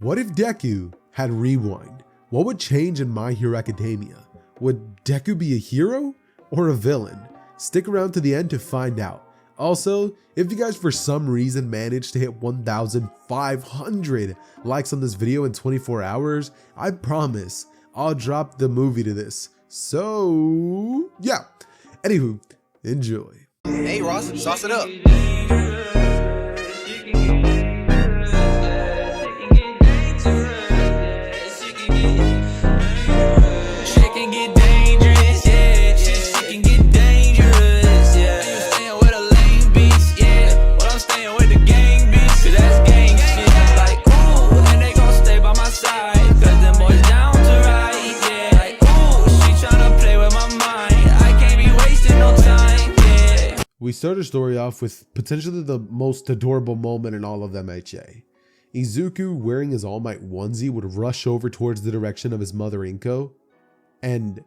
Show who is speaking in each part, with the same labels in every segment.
Speaker 1: What if Deku had rewind? What would change in My Hero Academia? Would Deku be a hero or a villain? Stick around to the end to find out. Also, if you guys for some reason managed to hit 1,500 likes on this video in 24 hours, I promise I'll drop the movie to this. So, yeah. Anywho, enjoy.
Speaker 2: Hey Ross, sauce it up.
Speaker 1: We start our story off with potentially the most adorable moment in all of MHA. Izuku, wearing his All Might onesie, would rush over towards the direction of his mother Inko, and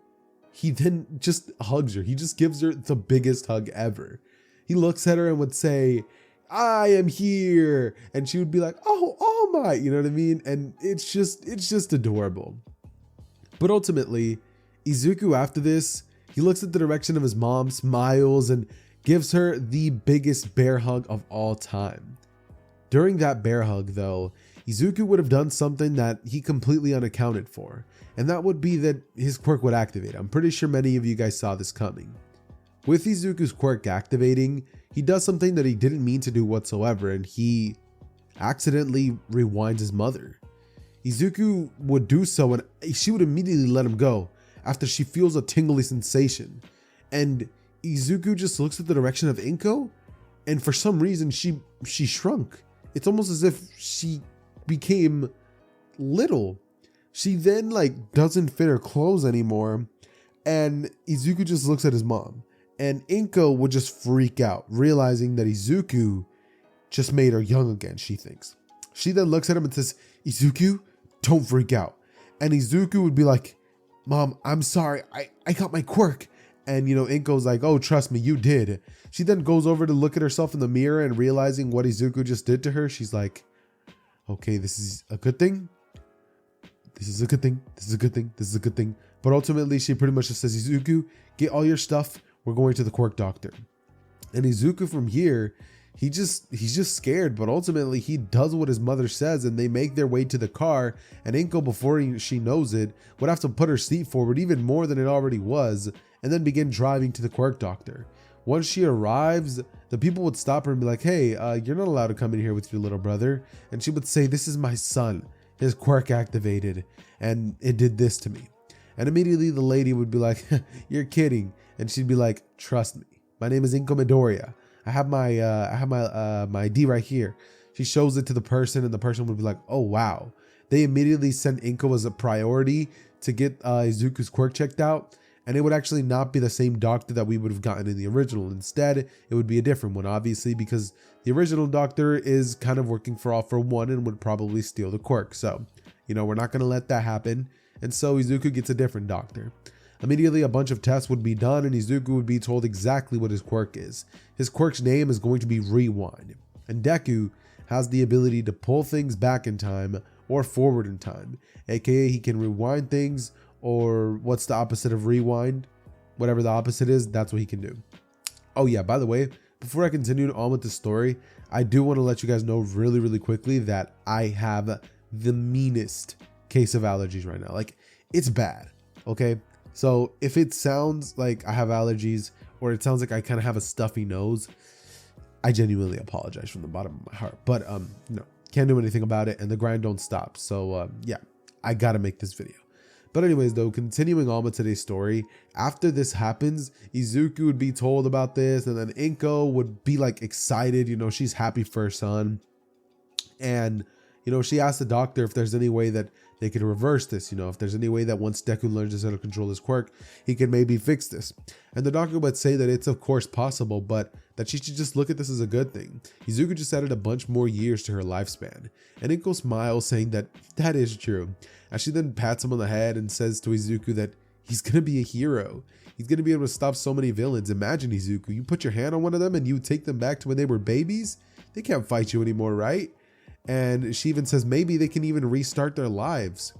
Speaker 1: he then just hugs her. He just gives her the biggest hug ever. He looks at her and would say, "I am here," and she would be like, "Oh, All Might," you know what I mean? And it's just adorable. But ultimately, Izuku after this, he looks at the direction of his mom, smiles, and gives her the biggest bear hug of all time. During that bear hug though, Izuku would have done something that he completely unaccounted for, and that would be that his quirk would activate. I'm pretty sure many of you guys saw this coming. With Izuku's quirk activating, he does something that he didn't mean to do whatsoever, and he accidentally rewinds his mother. Izuku would do so and she would immediately let him go after she feels a tingly sensation, and Izuku just looks at the direction of Inko, and for some reason she shrunk. It's almost as if she became little. She then doesn't fit her clothes anymore, and Izuku just looks at his mom, and Inko would just freak out, realizing that Izuku just made her young again, she thinks. She then looks at him and says, "Izuku, don't freak out." And Izuku would be like, "Mom, I'm sorry, I got my quirk." And Inko's like, "Oh, trust me, you did." She then goes over to look at herself in the mirror, and realizing what Izuku just did to her, she's like, "Okay, this is a good thing. This is a good thing. This is a good thing. This is a good thing." But ultimately, she pretty much just says, "Izuku, get all your stuff. We're going to the quirk doctor." And Izuku from here, he's just scared, but ultimately he does what his mother says, and they make their way to the car, and Inko, before she knows it, would have to put her seat forward even more than it already was, and then begin driving to the quirk doctor. Once she arrives, the people would stop her and be like, "Hey, you're not allowed to come in here with your little brother." And she would say, "This is my son. His quirk activated, and it did this to me." And immediately the lady would be like, "You're kidding." And she'd be like, "Trust me. My name is Inko Midoriya. I have my ID right here." She shows it to the person, and the person would be like, "Oh wow." They immediately sent Inko as a priority to get Izuku's quirk checked out, and it would actually not be the same doctor that we would have gotten in the original. Instead, it would be a different one, obviously, because the original doctor is kind of working for All For One and would probably steal the quirk. So, we're not going to let that happen. And so Izuku gets a different doctor. Immediately, a bunch of tests would be done, and Izuku would be told exactly what his quirk is. His quirk's name is going to be Rewind. And Deku has the ability to pull things back in time or forward in time, aka he can rewind things, or what's the opposite of rewind? Whatever the opposite is, that's what he can do. Oh yeah, by the way, before I continue on with the story, I do want to let you guys know really quickly that I have the meanest case of allergies right now. It's bad, okay? So if it sounds like I have allergies, or it sounds like I kind of have a stuffy nose, I genuinely apologize from the bottom of my heart. But no, can't do anything about it, and the grind don't stop. So yeah, I gotta make this video. But anyways though, continuing on with today's story, after this happens, Izuku would be told about this, and then Inko would be excited, she's happy for her son. And she asked the doctor if there's any way that they could reverse this, if there's any way that once Deku learns how to control his quirk, he can maybe fix this. And the doctor would say that it's of course possible, but that she should just look at this as a good thing. Izuku just added a bunch more years to her lifespan. And Inko smiles, saying that that is true, as she then pats him on the head and says to Izuku that he's gonna be a hero. He's gonna be able to stop so many villains. Imagine, Izuku, you put your hand on one of them and you take them back to when they were babies. They can't fight you anymore, right? And she even says maybe they can even restart their lives.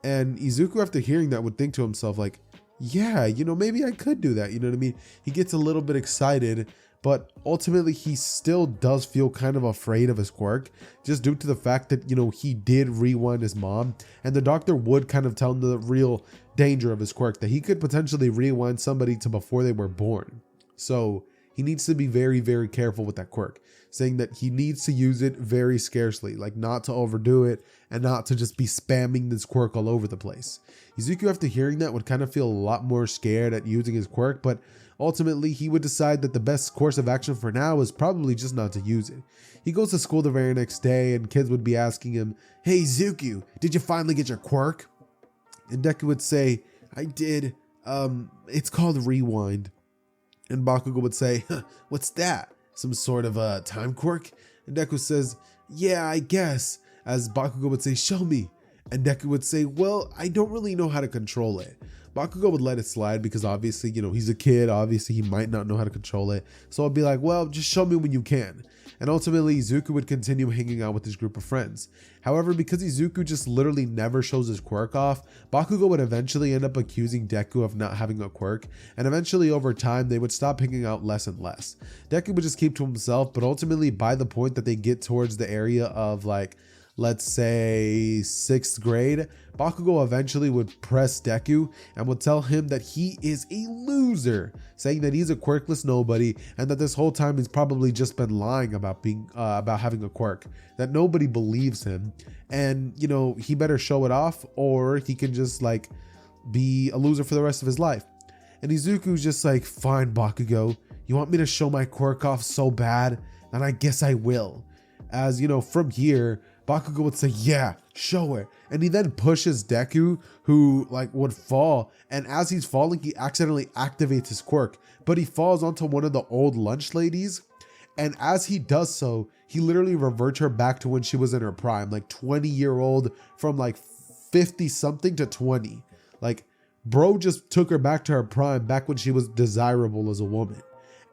Speaker 1: And Izuku, after hearing that, would think to himself like, yeah, maybe I could do that. You know what I mean? He gets a little bit excited, but ultimately he still does feel kind of afraid of his quirk, just due to the fact that, he did rewind his mom, and the doctor would kind of tell him the real danger of his quirk, that he could potentially rewind somebody to before they were born. So he needs to be very, very careful with that quirk, saying that he needs to use it very scarcely, like not to overdo it and not to just be spamming this quirk all over the place. Izuku, after hearing that, would kind of feel a lot more scared at using his quirk, but ultimately he would decide that the best course of action for now is probably just not to use it. He goes to school the very next day, and kids would be asking him, "Hey Izuku, did you finally get your quirk?" And Deku would say, "I did. It's called Rewind." And Bakugo would say, "What's that? Some sort of a time quirk?" And Deku says, "Yeah, I guess." As Bakugo would say, "Show me." And Deku would say, "Well, I don't really know how to control it." Bakugo would let it slide because obviously, he's a kid. Obviously, he might not know how to control it. So I'd be like, "Well, just show me when you can." And ultimately, Izuku would continue hanging out with his group of friends. However, because Izuku just literally never shows his quirk off, Bakugo would eventually end up accusing Deku of not having a quirk, and eventually over time, they would stop hanging out less and less. Deku would just keep to himself, but ultimately by the point that they get towards the area of like, let's say 6th grade, Bakugo eventually would press Deku and would tell him that he is a loser, saying that he's a quirkless nobody and that this whole time he's probably just been lying about having a quirk, that nobody believes him, and he better show it off or he can just like be a loser for the rest of his life. And Izuku's just like, "Fine, Bakugo, you want me to show my quirk off so bad? And I guess I will." As from here, Bakugo would say, "Yeah, show it." And he then pushes Deku, who like would fall. And as he's falling, he accidentally activates his quirk, but he falls onto one of the old lunch ladies. And as he does so, he literally reverts her back to when she was in her prime, like 20-year-old, from like 50 something to 20. Like, bro just took her back to her prime, back when she was desirable as a woman.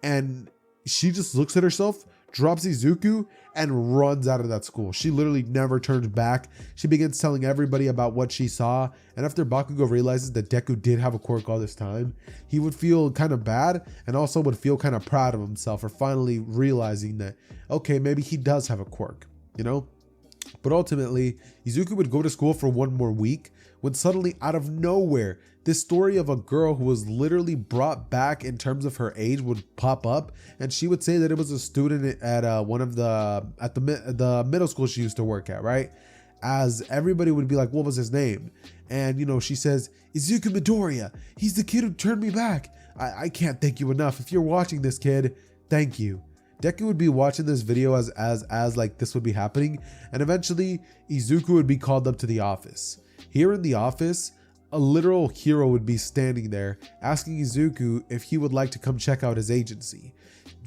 Speaker 1: And she just looks at herself, drops Izuku, and runs out of that school. She literally never turns back. She begins telling everybody about what she saw. And after Bakugo realizes that Deku did have a quirk all this time, he would feel kind of bad and also would feel kind of proud of himself for finally realizing that, okay, maybe he does have a quirk, But ultimately, Izuku would go to school for one more week when suddenly, out of nowhere, this story of a girl who was literally brought back in terms of her age would pop up, and she would say that it was a student at the middle school she used to work at, right? As everybody would be like, "What was his name?" And she says, "Izuku Midoriya. He's the kid who turned me back. I can't thank you enough. If you're watching this, kid, thank you." Deku would be watching this video as like this would be happening, and eventually Izuku would be called up to the office. Here in the office, a literal hero would be standing there asking Izuku if he would like to come check out his agency,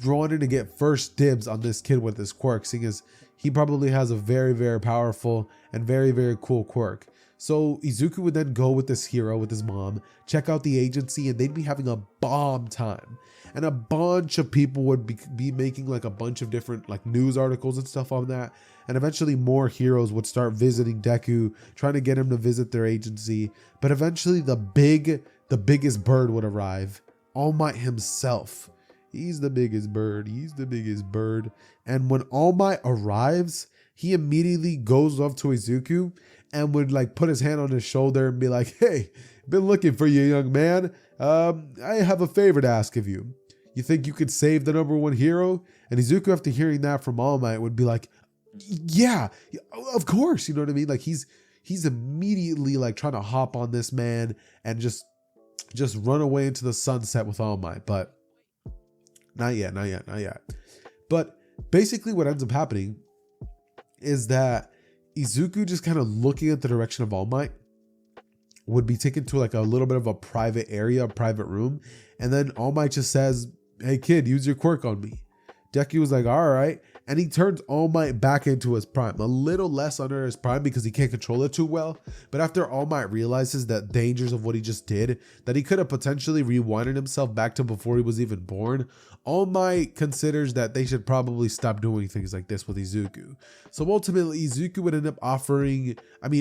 Speaker 1: wanting to get first dibs on this kid with his quirk, seeing as he probably has a very, very powerful and very, very cool quirk. So Izuku would then go with this hero, with his mom, check out the agency, and they'd be having a bomb time. And a bunch of people would be making like a bunch of different like news articles and stuff on that. And eventually more heroes would start visiting Deku, trying to get him to visit their agency. But eventually the biggest bird would arrive. All Might himself. He's the biggest bird. He's the biggest bird. And when All Might arrives, he immediately goes up to Izuku and would like put his hand on his shoulder and be like, "Hey, been looking for you, young man. I have a favor to ask of you. You think you could save the #1 hero?" And Izuku, after hearing that from All Might, would be like, "Yeah, of course." You know what I mean? Like he's immediately like trying to hop on this man and just run away into the sunset with All Might. But not yet. But basically what ends up happening is that Izuku, just kind of looking at the direction of All Might, would be taken to like a little bit of a private area, a private room. And then All Might just says, "Hey kid, use your quirk on me." Deku was like, all right. And he turns All Might back into his prime. A little less under his prime because he can't control it too well. But after All Might realizes the dangers of what he just did, that he could have potentially rewinded himself back to before he was even born, All Might considers that they should probably stop doing things like this with Izuku. So ultimately, Izuku would end up offering,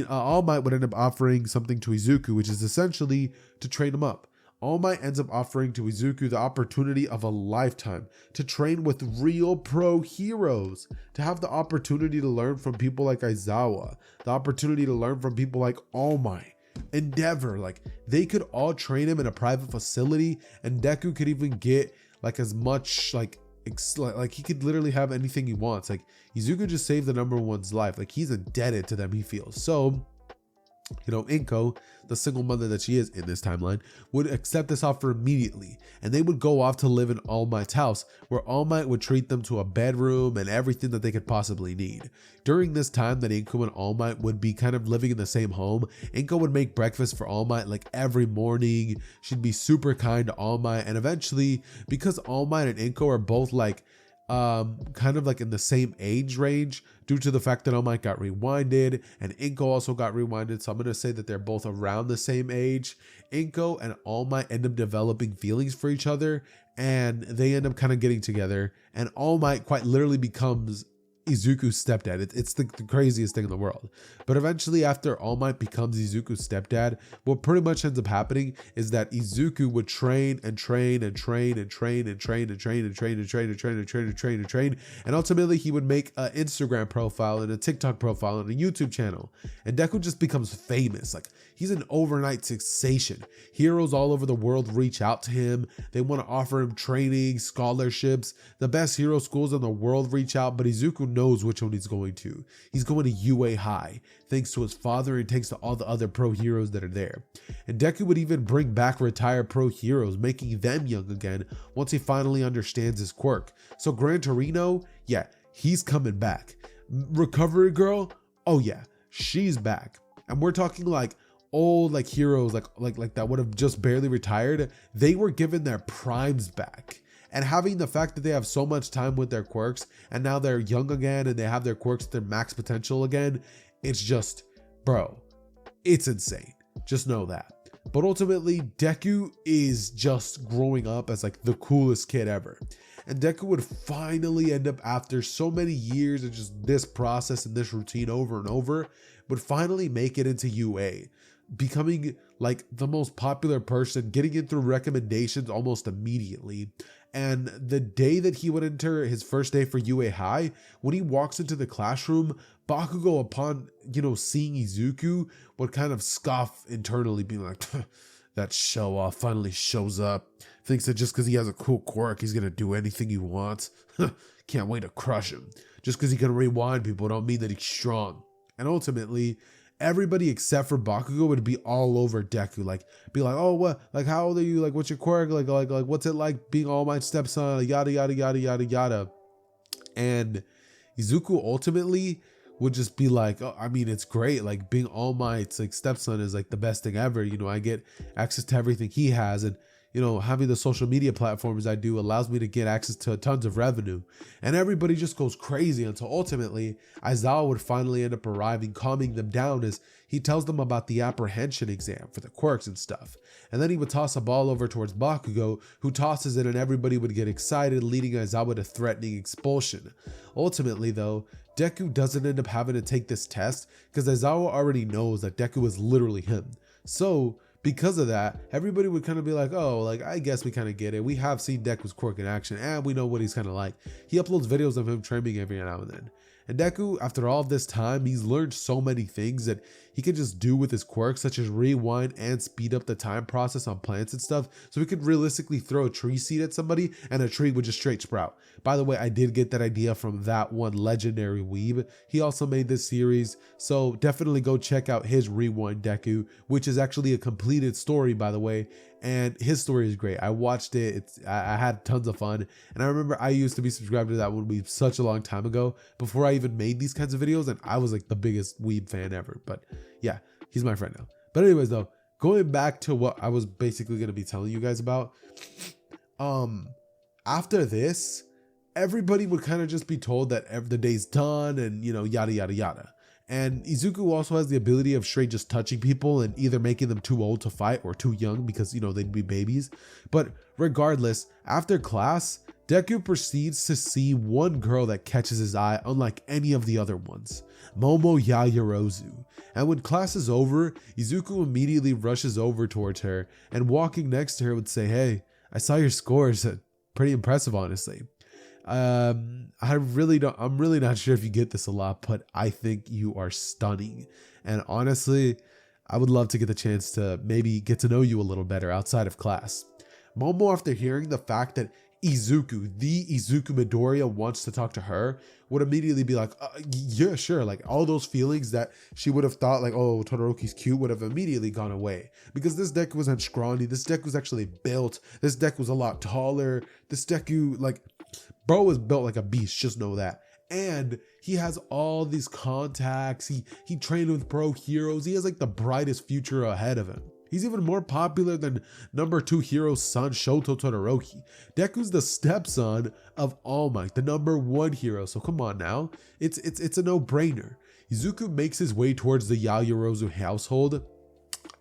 Speaker 1: All Might would end up offering something to Izuku, which is essentially to train him up. All Might ends up offering to Izuku the opportunity of a lifetime to train with real pro heroes, to have the opportunity to learn from people like Aizawa, the opportunity to learn from people like All Might, Endeavor. Like, they could all train him in a private facility, and Deku could even get like as much like he could literally have anything he wants. Like, Izuku just saved the number one's life. Like, he's indebted to them, he feels. So, Inko, the single mother that she is in this timeline, would accept this offer immediately, and they would go off to live in All Might's house, where All Might would treat them to a bedroom and everything that they could possibly need. During this time that Inko and All Might would be kind of living in the same home, Inko would make breakfast for All Might like every morning. She'd be super kind to All Might, and eventually, because All Might and Inko are both like kind of like in the same age range, due to the fact that All Might got rewinded and Inko also got rewinded, so I'm going to say that they're both around the same age. Inko and All Might end up developing feelings for each other, and they end up kind of getting together, and All Might quite literally becomes Izuku's stepdad. It's the craziest thing in the world. But eventually, after All Might becomes Izuku's stepdad, what pretty much ends up happening is that Izuku would train and train and train and train and train and train and train and train and train and train and train and train, and ultimately he would make an Instagram profile and a TikTok profile and a YouTube channel, and Deku just becomes famous. Like, he's an overnight sensation. Heroes all over the world reach out to him. They want to offer him training, scholarships. The best hero schools in the world reach out, but Izuku knows which one he's going to. He's going to UA High, thanks to his father and thanks to all the other pro heroes that are there. And Deku would even bring back retired pro heroes, making them young again once he finally understands his quirk. So Gran Torino, yeah, he's coming back. Recovery Girl, oh yeah, she's back. And we're talking like old like heroes like that would have just barely retired. They were given their primes back. And having the fact that they have so much time with their quirks, and now they're young again and they have their quirks at their max potential again, it's just, bro, it's insane. Just know that. But ultimately, Deku is just growing up as like the coolest kid ever. And Deku would finally end up, after so many years of just this process and this routine over and over, would finally make it into UA, becoming like the most popular person, getting in through recommendations almost immediately. And the day that he would enter his first day for UA High, when he walks into the classroom, Bakugo, upon, seeing Izuku, would kind of scoff internally, being like, that show-off finally shows up. Thinks that just because he has a cool quirk, he's going to do anything he wants. Can't wait to crush him. Just because he can rewind people don't mean that he's strong. And ultimately, everybody except for Bakugo would be all over Deku, like be like, oh, what, like, how old are you, like, what's your quirk, like what's it like being All Might's stepson, like, yada yada yada yada yada. And Izuku ultimately would just be like, oh, it's great, like being All Might's like stepson is like the best thing ever. I get access to everything he has, and having the social media platforms I do allows me to get access to tons of revenue. And everybody just goes crazy until ultimately Aizawa would finally end up arriving, calming them down as he tells them about the apprehension exam for the quirks and stuff. And then he would toss a ball over towards Bakugo, who tosses it, and everybody would get excited, leading Aizawa to threatening expulsion. Ultimately though, Deku doesn't end up having to take this test because Aizawa already knows that Deku is literally him. So because of that, everybody would kind of be like, oh, like, I guess we kind of get it. We have seen Deku's quirk in action, and we know what he's kind of like. He uploads videos of him training every now and then. And Deku, after all of this time, he's learned so many things that he can just do with his quirks, such as rewind and speed up the time process on plants and stuff. So he could realistically throw a tree seed at somebody and a tree would just straight sprout. By the way, I did get that idea from that one legendary weeb. He also made this series, so definitely go check out his Rewind Deku, which is actually a completed story, by the way. And his story is great. I watched it. I had tons of fun. And I remember I used to be subscribed to that one weeb such a long time ago, before I even made these kinds of videos. And I was like the biggest weeb fan ever. But yeah, he's my friend now. But anyways though, going back to what I was basically going to be telling you guys about. After this, everybody would kind of just be told that the day's done and, yada, yada, yada. And Izuku also has the ability of straight just touching people and either making them too old to fight or too young because, they'd be babies. But regardless, after class, Deku proceeds to see one girl that catches his eye unlike any of the other ones, Momo Yaoyorozu. And when class is over, Izuku immediately rushes over towards her and walking next to her would say, "Hey, I saw your scores. Pretty impressive, honestly." I'm really not sure if you get this a lot, but I think you are stunning. And honestly, I would love to get the chance to maybe get to know you a little better outside of class. Momo, after hearing the fact that the Izuku Midoriya wants to talk to her, would immediately be like, yeah, sure. Like all those feelings that she would have thought like, oh, Todoroki's cute would have immediately gone away because this Deku wasn't scrawny. This Deku was actually built. This Deku was a lot taller. This Deku, like, bro was built like a beast, just know that. And he has all these contacts. He trained with pro heroes. He has like the brightest future ahead of him. He's even more popular than number 2 hero's son, Shoto Todoroki. Deku's the stepson of All Might, the number 1 hero. So come on now. It's a no-brainer. Izuku makes his way towards the Yaoyorozu household.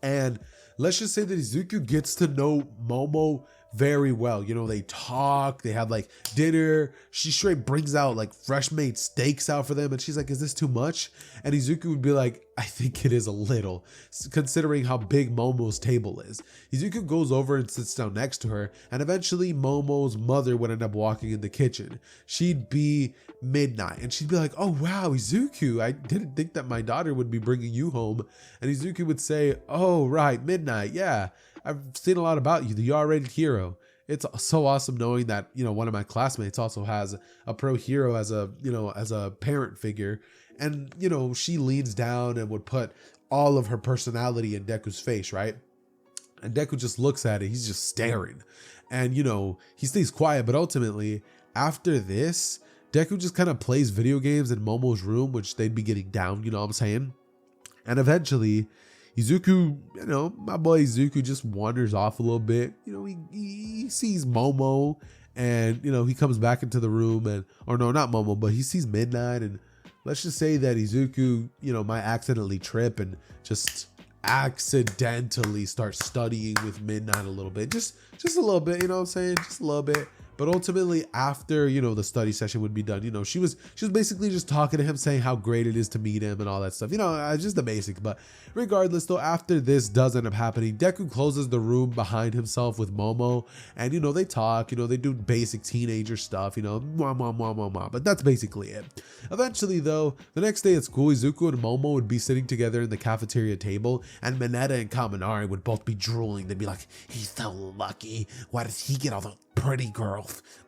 Speaker 1: And let's just say that Izuku gets to know Momo very well. They talk, they have like dinner. She straight brings out like fresh made steaks out for them. And she's like, "Is this too much?" And Izuku would be like, "I think it is a little, considering how big Momo's table is." Izuku goes over and sits down next to her. And eventually Momo's mother would end up walking in the kitchen. She'd be Midnight and she'd be like, "Oh wow, Izuku, I didn't think that my daughter would be bringing you home." And Izuku would say, "Oh right, Midnight, yeah, I've seen a lot about you, the R-rated hero." It's so awesome knowing that, one of my classmates also has a pro hero as a parent figure. And, she leans down and would put all of her personality in Deku's face, right? And Deku just looks at it. He's just staring. And, he stays quiet. But ultimately, after this, Deku just kind of plays video games in Momo's room, which they'd be getting down, you know what I'm saying? And eventually, Izuku, my boy Izuku just wanders off a little bit. He sees Momo and, he comes back into the room or no, not Momo, but he sees Midnight. And let's just say that Izuku, might accidentally trip and just accidentally start studying with Midnight a little bit. Just a little bit, you know what I'm saying? Just a little bit. But ultimately, after, the study session would be done, she was basically just talking to him, saying how great it is to meet him and all that stuff. Just the basics. But regardless, though, after this does end up happening, Deku closes the room behind himself with Momo. And, they talk, they do basic teenager stuff, mwah, mwah, mwah, mwah, mwah. But that's basically it. Eventually, though, the next day at school, Izuku and Momo would be sitting together in the cafeteria table. And Mineta and Kaminari would both be drooling. They'd be like, "He's so lucky. Why does he get all the pretty girl?"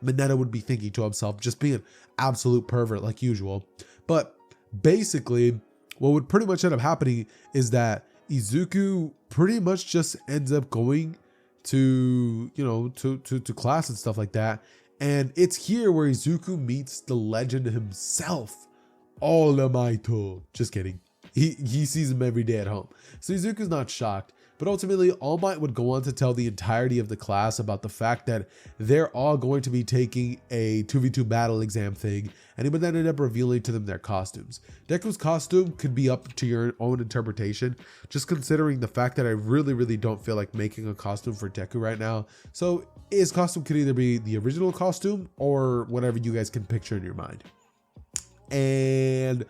Speaker 1: Mineta would be thinking to himself, just being an absolute pervert like usual. But basically, what would pretty much end up happening is that Izuku pretty much just ends up going to, to class and stuff like that. And it's here where Izuku meets the legend himself, All Might. Just kidding. He sees him every day at home. So Izuku's not shocked. But ultimately, All Might would go on to tell the entirety of the class about the fact that they're all going to be taking a 2v2 battle exam thing, and he would then end up revealing to them their costumes. Deku's costume could be up to your own interpretation, just considering the fact that I really, really don't feel like making a costume for Deku right now. So his costume could either be the original costume or whatever you guys can picture in your mind. And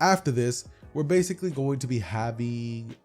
Speaker 1: after this, we're basically going to be having...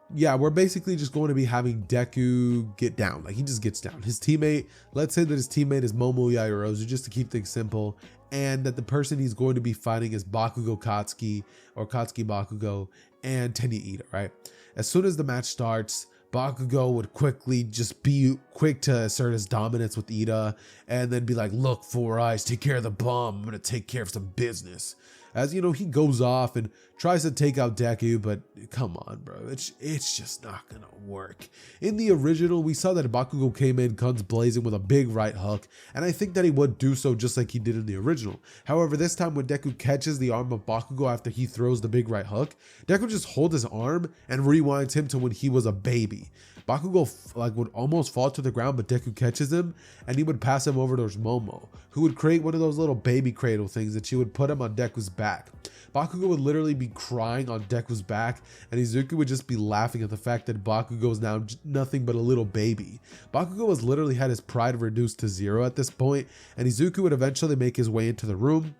Speaker 1: we're basically just going to be having Deku get down. Like, he just gets down. His teammate, let's say that his teammate is Momo Yaoyorozu, just to keep things simple, and that the person he's going to be fighting is Bakugo Katsuki, or Katsuki Bakugo, and Tenya Ida, right? As soon as the match starts, Bakugo would quickly just be quick to assert his dominance with Ida, and then be like, "Look, Four Eyes, take care of the bomb. I'm going to take care of some business." as you know, he goes off and tries to take out Deku, but come on, bro, it's just not gonna work. In the original, we saw that Bakugo came in guns blazing with a big right hook, and I think that he would do so just like he did in the original. However, this time when Deku catches the arm of Bakugo after he throws the big right hook, Deku just holds his arm and rewinds him to when he was a baby. Bakugo would almost fall to the ground, but Deku catches him and he would pass him over towards Momo, who would create one of those little baby cradle things that she would put him on Deku's back. Bakugo would literally be crying on Deku's back, and Izuku would just be laughing at the fact that Bakugo is now nothing but a little baby. Bakugo has literally had his pride reduced to zero at this point, and Izuku would eventually make his way into the room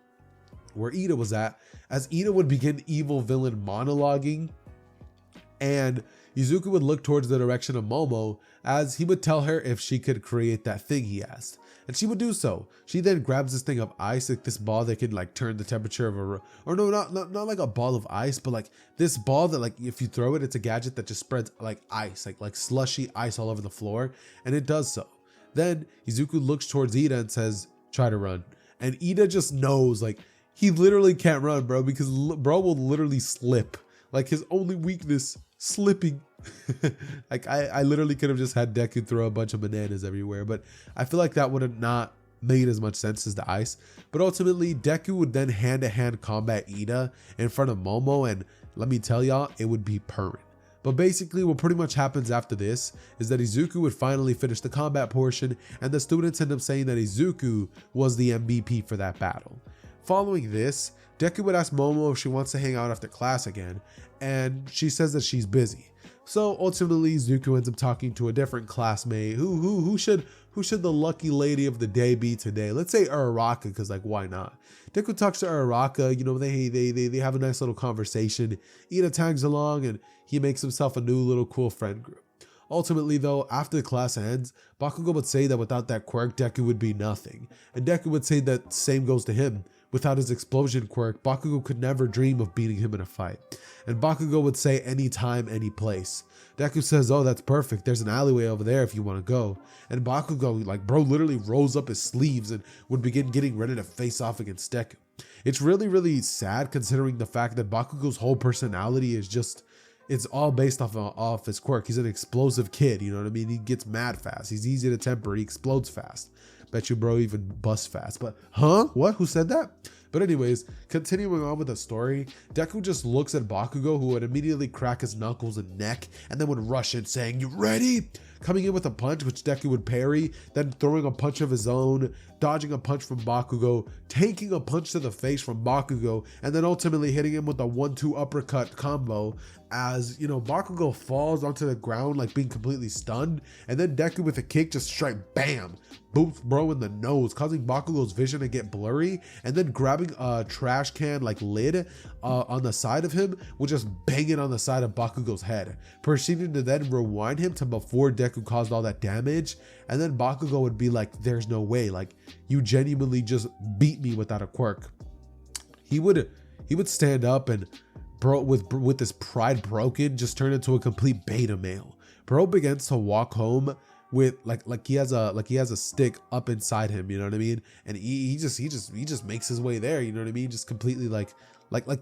Speaker 1: where Ida was at, as Ida would begin evil villain monologuing, and Izuku would look towards the direction of Momo as he would tell her if she could create that thing he asked. And she would do so. She then grabs this thing of ice, like this ball that can like turn the temperature of a, or no, not like a ball of ice, but like this ball that like if you throw it, it's a gadget that just spreads like ice, like slushy ice all over the floor. And it does so. Then Izuku looks towards Ida and says, try to run. And Ida just knows like he literally can't run, bro, because bro will literally slip. Like his only weakness, slipping. Like I literally could have just had Deku throw a bunch of bananas everywhere, but I feel like that would have not made as much sense as the ice. But ultimately, Deku would then hand-to-hand combat Ida in front of Momo, and let me tell y'all, it would be purring. But basically, what pretty much happens after this is that Izuku would finally finish the combat portion, and the students end up saying that Izuku was the MVP for that battle. Following this, Deku would ask Momo if she wants to hang out after class again, and she says that she's busy. So ultimately, Izuku ends up talking to a different classmate. Who should the lucky lady of the day be today? Let's say Uraraka, because like why not? Deku talks to Uraraka. You know, they have a nice little conversation. Ida tags along, and he makes himself a new little cool friend group. Ultimately though, after the class ends, Bakugo would say that without that quirk, Deku would be nothing. And Deku would say that same goes to him. Without his explosion quirk, Bakugo could never dream of beating him in a fight. And Bakugo would say anytime, any place. Deku says, oh, that's perfect. There's an alleyway over there if you want to go. And Bakugo, like, bro, literally rolls up his sleeves and would begin getting ready to face off against Deku. It's really, really sad considering the fact that Bakugo's whole personality is just, it's all based off his quirk. He's an explosive kid, you know what I mean? He gets mad fast. He's easy to temper. He explodes fast. Bet you bro even busts fast. But huh? What? Who said that? But anyways, continuing on with the story, Deku just looks at Bakugo, who would immediately crack his knuckles and neck, and then would rush in saying, you ready? Coming in with a punch, which Deku would parry, then throwing a punch of his own, dodging a punch from Bakugo, taking a punch to the face from Bakugo, and then ultimately hitting him with a 1-2 uppercut combo as, you know, Bakugo falls onto the ground like being completely stunned, and then Deku with a kick just straight bam, boots bro in the nose, causing Bakugo's vision to get blurry, and then grabbing a trash can like lid on the side of him would just bang it on the side of Bakugo's head, proceeding to then rewind him to before Deku caused all that damage. And then Bakugo would be like, there's no way, like you genuinely just beat me without a quirk. He would stand up and bro, with his pride broken, just turn into a complete beta male. Bro begins to walk home with like he has a stick up inside him, you know what I mean? And he just makes his way there, you know what I mean? Just completely like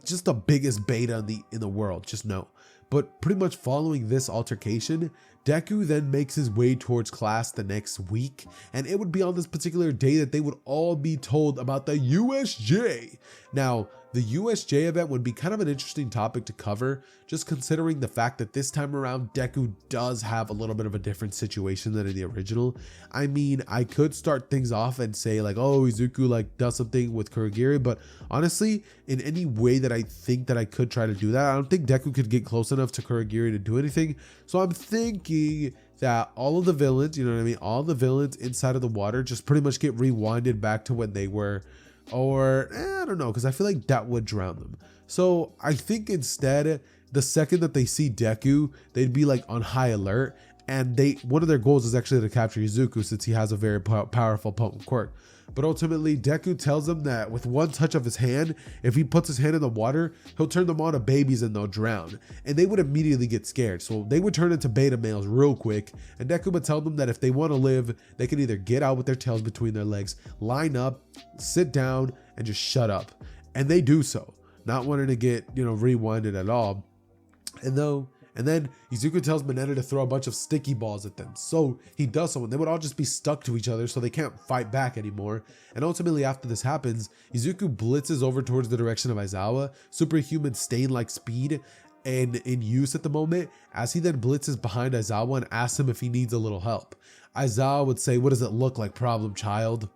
Speaker 1: just the biggest beta in the world, just know. But pretty much following this altercation, Deku then makes his way towards class the next week, and it would be on this particular day that they would all be told about the USJ. Now, the USJ event would be kind of an interesting topic to cover, just considering the fact that this time around Deku does have a little bit of a different situation than in the original. I mean, I could start things off and say like, oh, Izuku like does something with Kurogiri, but honestly, in any way that I think that I could try to do that, I don't think Deku could get close enough to Kurogiri to do anything. So I'm thinking that all of the villains, you know what I mean, all the villains inside of the water just pretty much get rewinded back to when they were, or I don't know, because I feel like that would drown them. So I think instead, the second that they see Deku, they'd be like on high alert, and one of their goals is actually to capture Izuku, since he has a very powerful potent quirk. But ultimately, Deku tells them that with one touch of his hand, if he puts his hand in the water, he'll turn them on to babies and they'll drown. And they would immediately get scared. So they would turn into beta males real quick. And Deku would tell them that if they want to live, they can either get out with their tails between their legs, line up, sit down, and just shut up. And they do so. not wanting to get, rewinded at all. And then Izuku tells Mineta to throw a bunch of sticky balls at them. So he does so, and they would all just be stuck to each other, so they can't fight back anymore. And ultimately, after this happens, Izuku blitzes over towards the direction of Aizawa, superhuman stain-like speed and in use at the moment, as he then blitzes behind Aizawa and asks him if he needs a little help. Aizawa would say, "What does it look like, problem child?"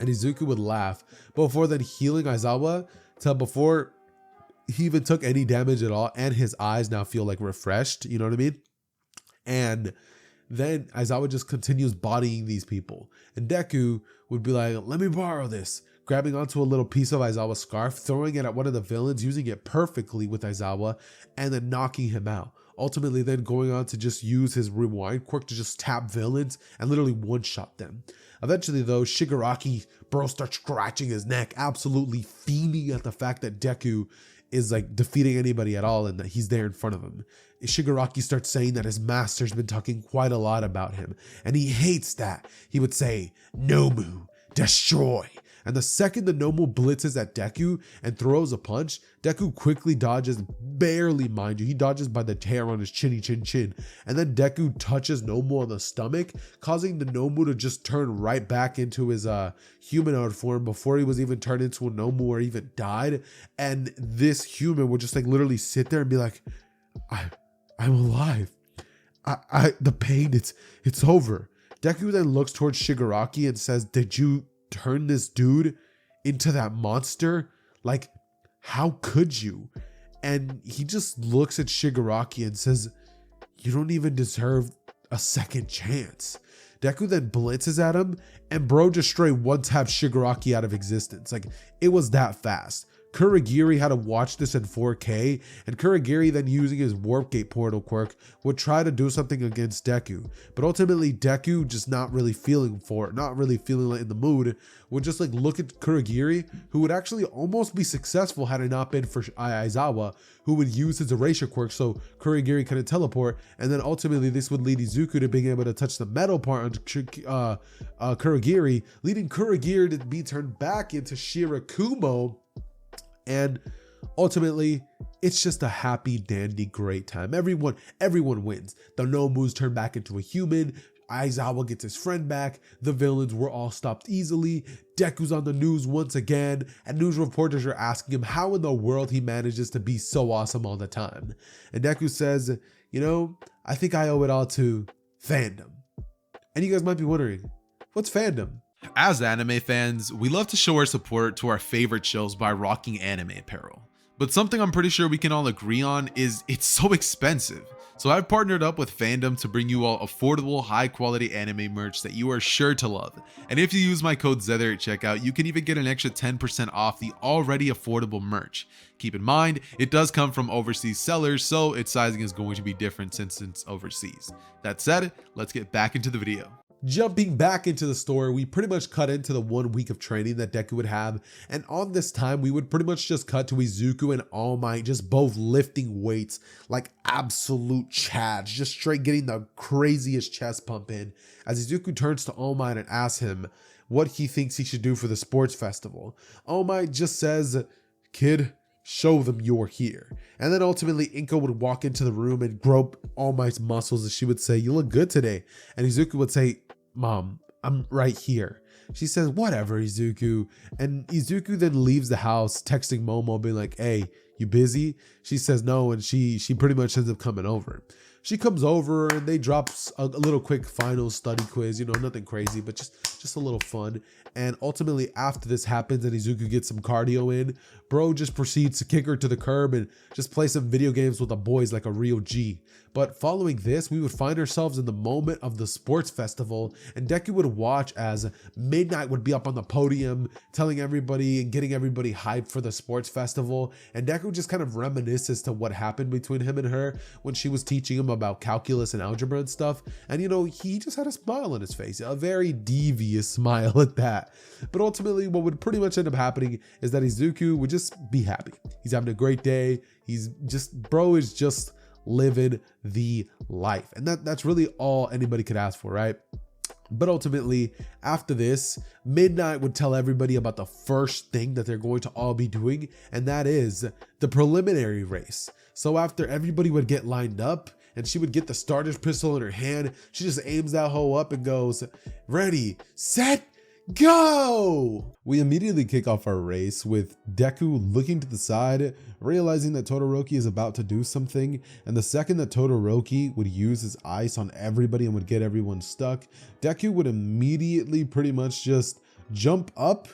Speaker 1: And Izuku would laugh, before then healing Aizawa till before he even took any damage at all, and his eyes now feel like refreshed, you know what I mean? And then Aizawa just continues bodying these people, and Deku would be like, "Let me borrow this," grabbing onto a little piece of Aizawa's scarf, throwing it at one of the villains, using it perfectly with Aizawa, and then knocking him out. Ultimately then going on to just use his rewind quirk to just tap villains and literally one-shot them. Eventually though, Shigaraki, bro, starts scratching his neck, absolutely fiending at the fact that Deku is like defeating anybody at all and that he's there in front of him. Shigaraki starts saying that his master's been talking quite a lot about him, and he hates that. He would say, "Nomu, destroy." And the second the Nomu blitzes at Deku and throws a punch, Deku quickly dodges, barely mind you, he dodges by the hair on his chin. And then Deku touches Nomu on the stomach, causing the Nomu to just turn right back into his humanoid form before he was even turned into a Nomu or even died. And this human would just like literally sit there and be like, I'm alive. The pain, it's over. Deku then looks towards Shigaraki and says, "Did you turn this dude into that monster? Like, how could you?" And he just looks at Shigaraki and says, "You don't even deserve a second chance." Deku then blitzes at him, and bro just straight one-taps Shigaraki out of existence. Like, it was that fast. Kurogiri had to watch this in 4K, and Kurogiri then using his Warp Gate portal quirk would try to do something against Deku, but ultimately Deku just not really feeling like in the mood, would just like look at Kurogiri, who would actually almost be successful had it not been for Aizawa, who would use his erasure quirk so Kurogiri couldn't teleport, and then ultimately this would lead Izuku to being able to touch the metal part on Kurogiri, leading Kurogiri to be turned back into Shirakumo. And ultimately, it's just a happy, dandy, great time. Everyone wins. The Nomus turn back into a human. Aizawa gets his friend back. The villains were all stopped easily. Deku's on the news once again, and news reporters are asking him how in the world he manages to be so awesome all the time. And Deku says, "I think I owe it all to fandom." And you guys might be wondering, what's fandom?
Speaker 2: As anime fans, we love to show our support to our favorite shows by rocking anime apparel. But something I'm pretty sure we can all agree on is it's so expensive. So I've partnered up with Fandom to bring you all affordable, high quality anime merch that you are sure to love. And if you use my code Xehther at checkout, you can even get an extra 10% off the already affordable merch. Keep in mind, it does come from overseas sellers, so its sizing is going to be different since it's overseas. That said, let's get back into the video.
Speaker 1: Jumping back into the story, we pretty much cut into the 1 week of training that Deku would have, and on this time we would pretty much just cut to Izuku and All Might just both lifting weights like absolute chads, just straight getting the craziest chest pump in, as Izuku turns to All Might and asks him what he thinks he should do for the sports festival. All Might just says, "Kid, show them you're here." And then ultimately Inko would walk into the room and grope All Might's muscles, and she would say, "You look good today." And Izuku would say, "Mom, I'm right here." She says, "Whatever, Izuku." And Izuku then leaves the house, texting Momo, being like, "Hey, you busy?" She says no, and she pretty much ends up coming over. She comes over and they drop a little quick final study quiz, nothing crazy, but just a little fun. And ultimately after this happens and Izuku gets some cardio in, bro just proceeds to kick her to the curb and just play some video games with the boys like a real G. But following this, we would find ourselves in the moment of the sports festival, and Deku would watch as Midnight would be up on the podium telling everybody and getting everybody hyped for the sports festival. And Deku just kind of reminisces to what happened between him and her when she was teaching him about calculus and algebra and stuff. And he just had a smile on his face, a very devious smile at that. But ultimately what would pretty much end up happening is that Izuku would just be happy. He's having a great day. Bro is living the life. And that's really all anybody could ask for, right? But ultimately, after this, Midnight would tell everybody about the first thing that they're going to all be doing, and that is the preliminary race. So after everybody would get lined up, and she would get the starter's pistol in her hand, she just aims that hoe up and goes, ready, set, go! We immediately kick off our race with Deku looking to the side, realizing that Todoroki is about to do something, and the second that Todoroki would use his ice on everybody and would get everyone stuck, Deku would immediately pretty much just jump up,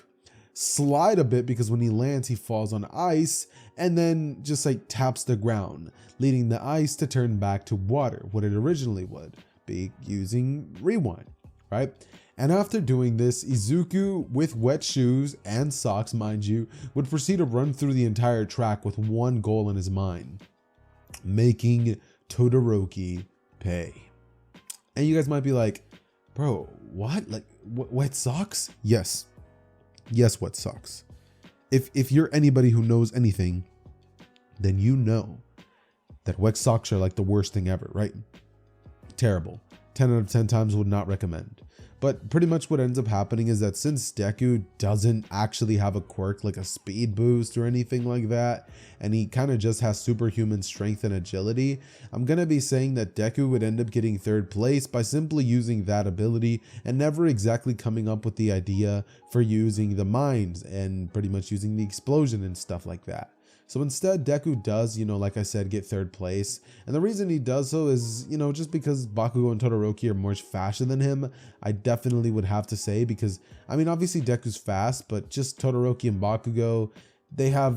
Speaker 1: slide a bit because when he lands he falls on ice, and then just like taps the ground, leading the ice to turn back to water, what it originally would be using rewind, right? And after doing this, Izuku, with wet shoes and socks, mind you, would proceed to run through the entire track with one goal in his mind: making Todoroki pay. And you guys might be like, bro, what? Like, wet socks? Yes, wet socks. If you're anybody who knows anything, then you know that wet socks are like the worst thing ever, right? Terrible. 10 out of 10 times would not recommend. But pretty much what ends up happening is that since Deku doesn't actually have a quirk like a speed boost or anything like that, and he kind of just has superhuman strength and agility, I'm going to be saying that Deku would end up getting third place by simply using that ability and never exactly coming up with the idea for using the mines and pretty much using the explosion and stuff like that. So instead, Deku does, like I said, get third place. And the reason he does so is, just because Bakugo and Todoroki are much faster than him. I definitely would have to say, because, I mean, obviously Deku's fast, but just Todoroki and Bakugo, they have,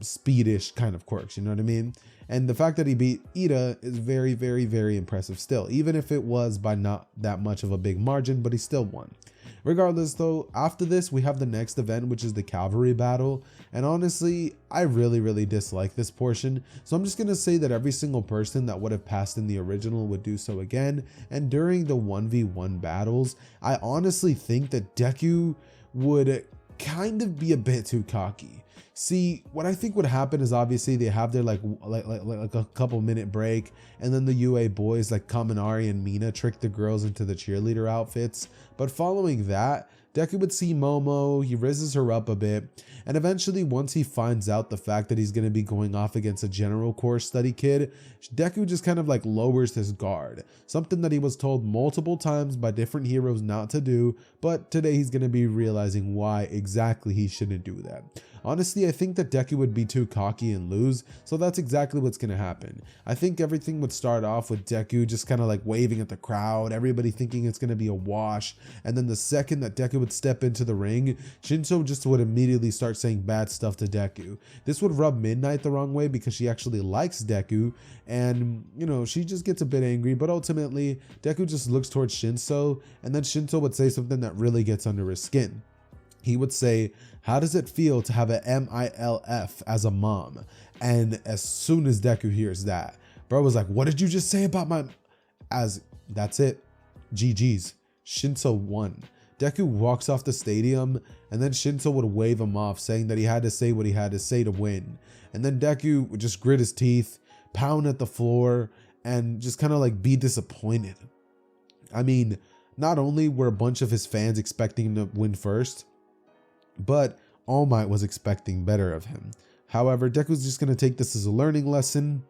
Speaker 1: speedish kind of quirks, you know what I mean? And the fact that he beat Ida is very, very, very impressive still, even if it was by not that much of a big margin, but he still won. Regardless though, after this, we have the next event, which is the cavalry battle. And honestly, I really, really dislike this portion. So I'm just going to say that every single person that would have passed in the original would do so again. And during the 1v1 battles, I honestly think that Deku would kind of be a bit too cocky. See, what I think would happen is obviously they have their like a couple minute break, and then the UA boys like Kaminari and Mina trick the girls into the cheerleader outfits. But following that, Deku would see Momo, he raises her up a bit, and eventually once he finds out the fact that he's going to be going off against a general course study kid, Deku just kind of like lowers his guard, something that he was told multiple times by different heroes not to do, but today he's going to be realizing why exactly he shouldn't do that. Honestly, I think that Deku would be too cocky and lose, so that's exactly what's going to happen. I think everything would start off with Deku just kind of like waving at the crowd, everybody thinking it's going to be a wash, and then the second that Deku would step into the ring, Shinso just would immediately start saying bad stuff to Deku. This would rub Midnight the wrong way because she actually likes Deku, and she just gets a bit angry, but ultimately Deku just looks towards Shinso, and then Shinso would say something that really gets under his skin. He would say, "How does it feel to have a MILF as a mom?" And as soon as Deku hears that, bro was like, "What did you just say about my..." That's it. GG's. Shinso won. Deku walks off the stadium, and then Shinso would wave him off, saying that he had to say what he had to say to win. And then Deku would just grit his teeth, pound at the floor, and just kind of like be disappointed. I mean, not only were a bunch of his fans expecting him to win first, but All Might was expecting better of him. However, Deku's just going to take this as a learning lesson,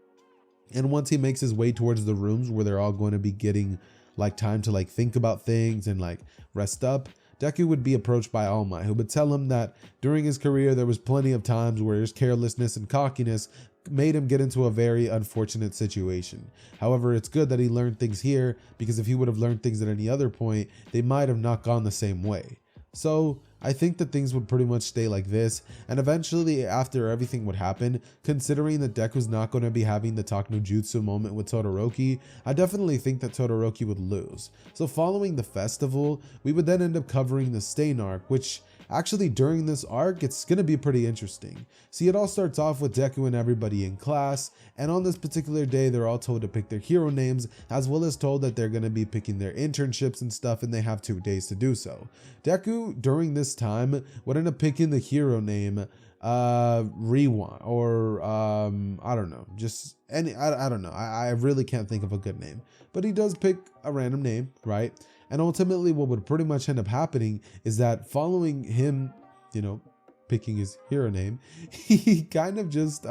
Speaker 1: and once he makes his way towards the rooms where they're all going to be getting like time to like think about things and like rest up, Deku would be approached by All Might, who would tell him that during his career there was plenty of times where his carelessness and cockiness made him get into a very unfortunate situation. However, it's good that he learned things here, because if he would have learned things at any other point, they might have not gone the same way. So I think that things would pretty much stay like this, and eventually after everything would happen, considering that Deku's not going to be having the Talk no Jutsu moment with Todoroki, I definitely think that Todoroki would lose. So following the festival, we would then end up covering the Stain arc, which actually during this arc, it's going to be pretty interesting. See, it all starts off with Deku and everybody in class, and on this particular day, they're all told to pick their hero names, as well as told that they're going to be picking their internships and stuff, and they have 2 days to do so. Deku, during this time, would end up picking the hero name Rewan, or I don't know, just any, I don't know, I really can't think of a good name, but he does pick a random name, right? And ultimately what would pretty much end up happening is that following him, you know, picking his hero name, he kind of just,